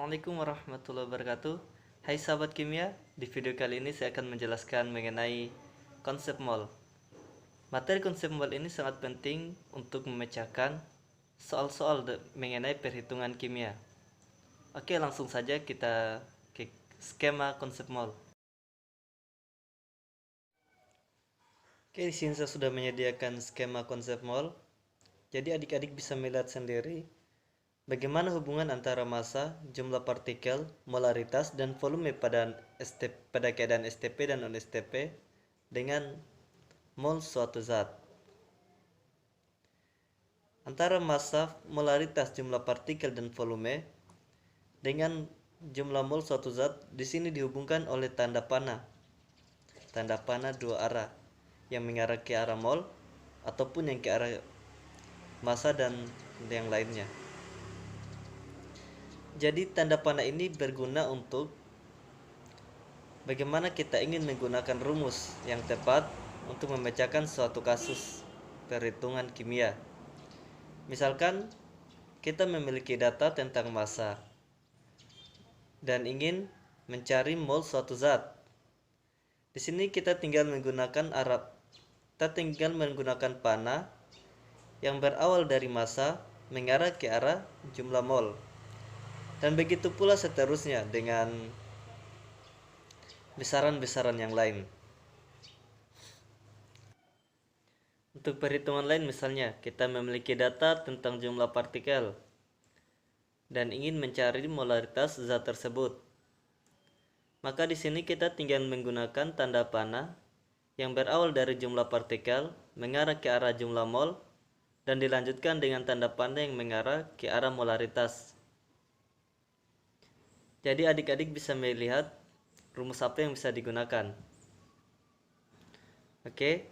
Assalamualaikum warahmatullahi wabarakatuh. Hai sahabat kimia, di video kali ini saya akan menjelaskan mengenai konsep mol. Materi konsep mol ini sangat penting untuk memecahkan soal-soal mengenai perhitungan kimia. Oke, langsung saja kita ke skema konsep mol. Oke, di sini saya sudah menyediakan skema konsep mol. Jadi adik-adik bisa melihat sendiri bagaimana hubungan antara massa, jumlah partikel, molaritas, dan volume pada keadaan STP dan non-STP dengan mol suatu zat. Antara massa, molaritas, jumlah partikel, dan volume dengan jumlah mol suatu zat di sini dihubungkan oleh tanda panah. Tanda panah dua arah yang mengarah ke arah mol ataupun yang ke arah massa dan yang lainnya. Jadi tanda panah ini berguna untuk bagaimana kita ingin menggunakan rumus yang tepat untuk memecahkan suatu kasus perhitungan kimia. Misalkan kita memiliki data tentang massa dan ingin mencari mol suatu zat. Di sini kita tinggal menggunakan panah yang berawal dari massa mengarah ke arah jumlah mol. Dan begitu pula seterusnya dengan besaran-besaran yang lain. Untuk perhitungan lain misalnya, kita memiliki data tentang jumlah partikel dan ingin mencari molaritas zat tersebut. Maka di sini kita tinggal menggunakan tanda panah yang berawal dari jumlah partikel mengarah ke arah jumlah mol dan dilanjutkan dengan tanda panah yang mengarah ke arah molaritas. Jadi adik-adik bisa melihat rumus apa yang bisa digunakan. Oke,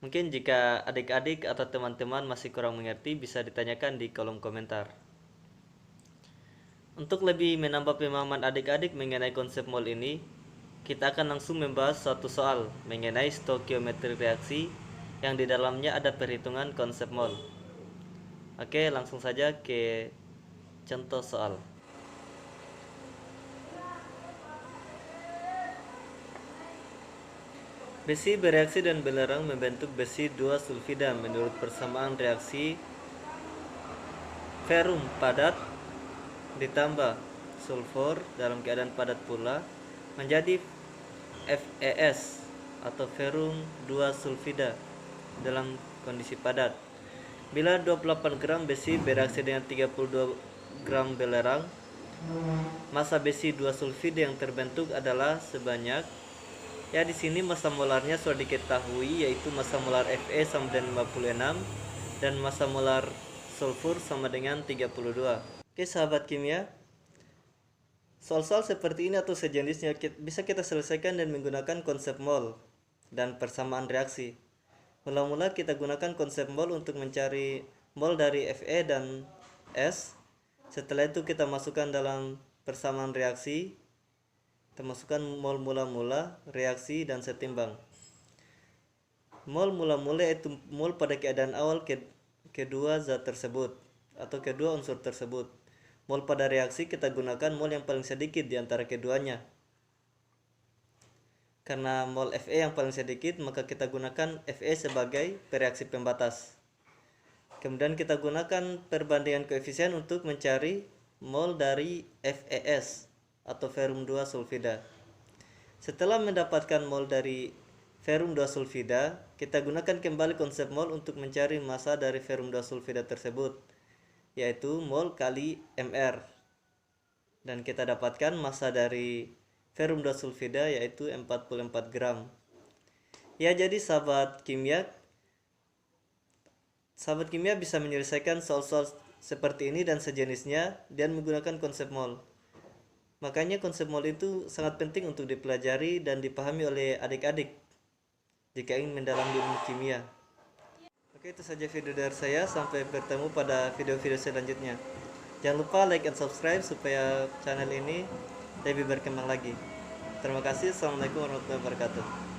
mungkin jika adik-adik atau teman-teman masih kurang mengerti bisa ditanyakan di kolom komentar. Untuk lebih menambah pemahaman adik-adik mengenai konsep mol ini, kita akan langsung membahas suatu soal mengenai stokiometri reaksi yang di dalamnya ada perhitungan konsep mol. Oke, langsung saja ke contoh soal. Besi bereaksi dan belerang membentuk besi 2 sulfida menurut persamaan reaksi ferum padat ditambah sulfur dalam keadaan padat pula menjadi FeS atau ferum 2 sulfida dalam kondisi padat. Bila 28 gram besi bereaksi dengan 32 gram belerang, massa besi 2 sulfida yang terbentuk adalah sebanyak, ya di sini massa molarnya sudah diketahui, yaitu massa molar Fe sama dengan 56 dan massa molar sulfur sama dengan 32. Oke sahabat kimia, soal-soal seperti ini atau sejenisnya bisa kita selesaikan dan menggunakan konsep mol dan persamaan reaksi. Mula-mula kita gunakan konsep mol untuk mencari mol dari Fe dan S. Setelah itu kita masukkan dalam persamaan reaksi, kita masukkan mol mula-mula, reaksi, dan setimbang. Mol mula-mula yaitu mol pada keadaan awal kedua zat tersebut atau kedua unsur tersebut. Mol pada reaksi kita gunakan mol yang paling sedikit di antara keduanya. Karena mol Fe yang paling sedikit, maka kita gunakan Fe sebagai pereaksi pembatas. Kemudian kita gunakan perbandingan koefisien untuk mencari mol dari FeS atau ferum 2 sulfida. Setelah mendapatkan mol dari ferum 2 sulfida, kita gunakan kembali konsep mol untuk mencari massa dari ferum 2 sulfida tersebut, yaitu mol kali Mr. Dan kita dapatkan massa dari ferum 2 sulfida yaitu 44 gram. Ya, jadi sahabat kimia bisa menyelesaikan soal-soal seperti ini dan sejenisnya dan menggunakan konsep mol. Makanya konsep mol itu sangat penting untuk dipelajari dan dipahami oleh adik-adik jika ingin mendalami ilmu kimia. Oke, itu saja video dari saya. Sampai bertemu pada video-video selanjutnya. Jangan lupa like and subscribe supaya channel ini lebih berkembang lagi. Terima kasih. Assalamualaikum warahmatullahi wabarakatuh.